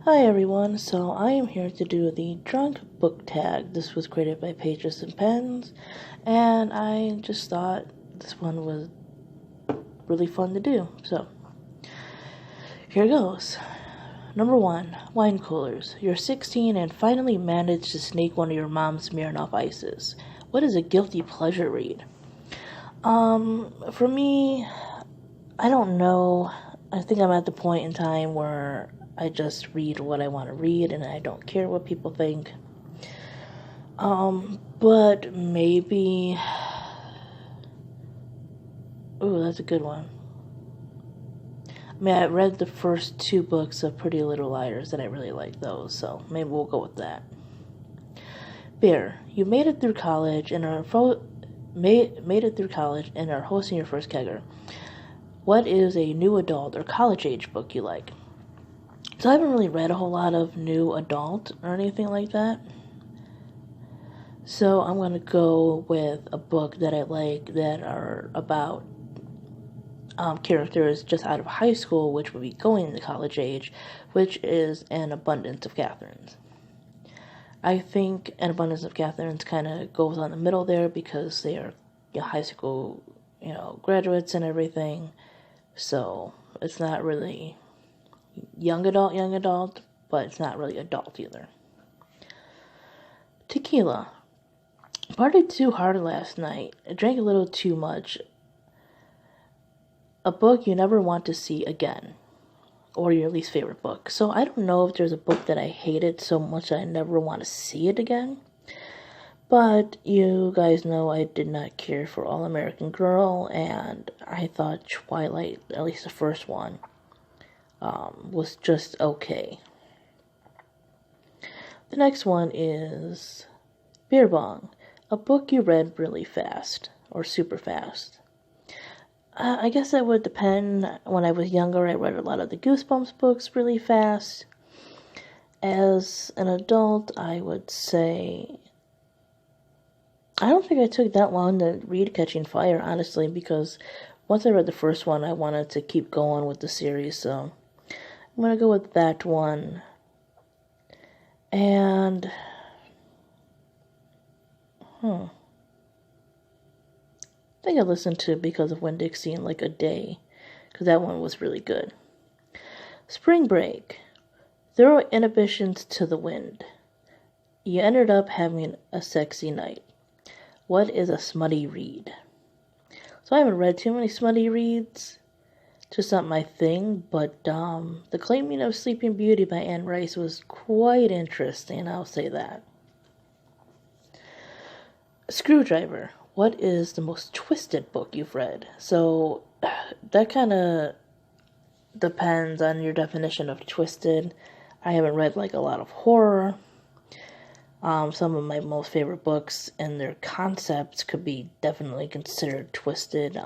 Hi everyone, so I am here to do the Drunk Book Tag. This was created by Pages and Pens, and I just thought this one was really fun to do. So, here goes. Number 1, wine coolers. You're 16 and finally managed to sneak one of your mom's Smirnoff Ices. What is a guilty pleasure read? For me, I don't know. I think I'm at the point in time where I just read what I want to read and I don't care what people think. But maybe... Ooh, that's a good one. I mean, I read the first 2 books of Pretty Little Liars and I really like those, so maybe we'll go with that. Bear, you made it through college and are hosting your first kegger. What is a new adult or college age book you like? So I haven't really read a whole lot of new adult or anything like that. So I'm going to go with a book that I like that are about characters just out of high school, which would be going into college age, which is An Abundance of Catherines. I think An Abundance of Catherines kind of goes on the middle there because they are high school, graduates and everything. So it's not really young adult, but it's not really adult either. Tequila. Partied too hard last night. I drank a little too much. A book you never want to see again. Or your least favorite book. So I don't know if there's a book that I hated so much that I never want to see it again. But you guys know I did not care for All American Girl, and I thought Twilight, at least the first one, was just okay. The next one is Beer Bong, a book you read really fast, or super fast. I guess that would depend. When I was younger, I read a lot of the Goosebumps books really fast. As an adult, I would say... I don't think I took that long to read Catching Fire, honestly, because once I read the first one, I wanted to keep going with the series, so I'm going to go with that one. And... I think I listened to Because of Winn-Dixie in like a day, because that one was really good. Spring Break. Throw inhibitions to the wind. You ended up having a sexy night. What is a smutty read? So I haven't read too many smutty reads. Just not my thing, but The Claiming of Sleeping Beauty by Anne Rice was quite interesting, I'll say that. Screwdriver. What is the most twisted book you've read? So that kind of depends on your definition of twisted. I haven't read like a lot of horror. Some of my most favorite books and their concepts could be definitely considered twisted.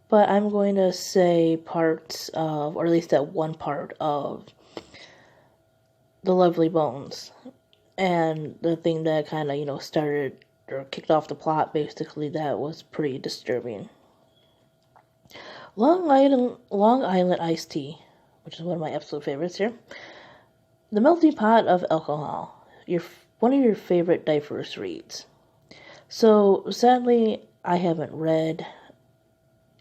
But I'm going to say parts of, or at least that one part of The Lovely Bones. And the thing that kind of, started or kicked off the plot, basically, that was pretty disturbing. Long Island Iced Tea, which is one of my absolute favorites here. The Melting Pot of Alcohol, one of your favorite diverse reads. So, sadly, I haven't read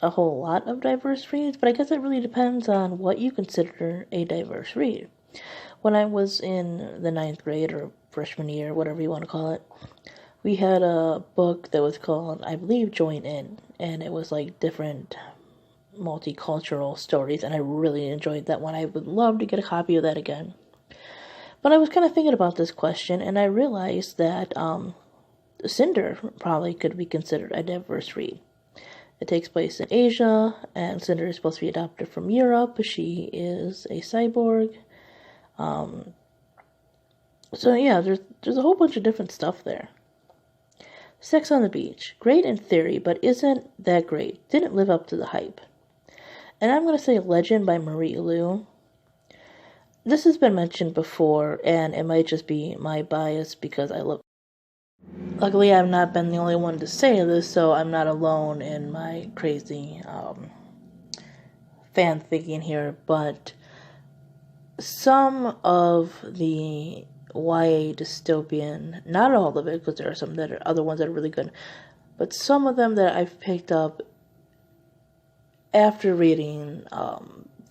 a whole lot of diverse reads, but I guess it really depends on what you consider a diverse read. When I was in the 9th grade, or freshman year, whatever you want to call it, we had a book that was called, I believe, Join In, and it was like different multicultural stories, and I really enjoyed that one. I would love to get a copy of that again. But I was kind of thinking about this question, and I realized that Cinder probably could be considered a diverse read. It takes place in Asia, and Cinder is supposed to be adopted from Europe. She is a cyborg. So yeah, there's a whole bunch of different stuff there. Sex on the Beach. Great in theory, but isn't that great. Didn't live up to the hype. And I'm going to say Legend by Marie Lu. This has been mentioned before, and it might just be my bias because I love... Luckily, I've not been the only one to say this, so I'm not alone in my crazy fan thinking here, but some of the YA dystopian, not all of it, because there are some that are other ones that are really good, but some of them that I've picked up after reading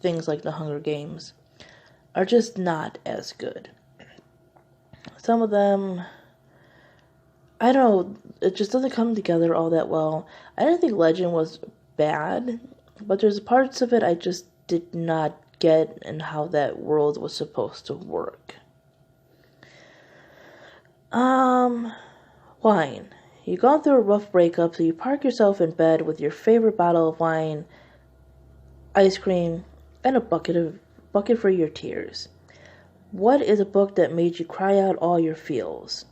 things like The Hunger Games are just not as good. Some of them, I don't know, it just doesn't come together all that well. I didn't think Legend was bad, but there's parts of it I just did not get and how that world was supposed to work. Wine. You've gone through a rough breakup, so you park yourself in bed with your favorite bottle of wine, ice cream, and a bucket for your tears. What is a book that made you cry out all your feels?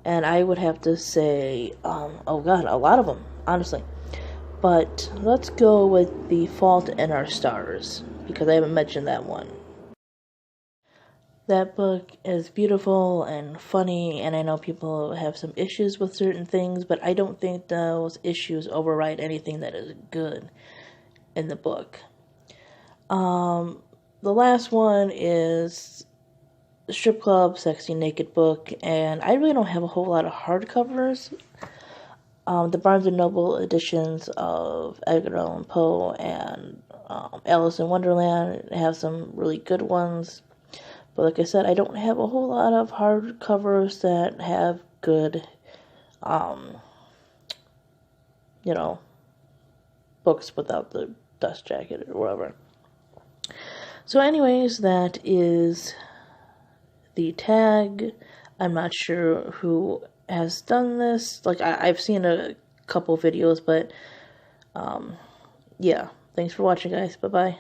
And I would have to say, oh god, a lot of them, honestly. But let's go with The Fault in Our Stars, because I haven't mentioned that one. That book is beautiful and funny, and I know people have some issues with certain things, but I don't think those issues override anything that is good in the book. The last one is Strip Club, Sexy Naked Book, and I really don't have a whole lot of hardcovers. The Barnes & Noble editions of Edgar Allan Poe and Alice in Wonderland have some really good ones. But like I said, I don't have a whole lot of hardcovers that have good, books without the dust jacket or whatever. So anyways, that is the tag. I'm not sure who has done this. Like, I've seen a couple videos, but, yeah. Thanks for watching, guys. Bye-bye.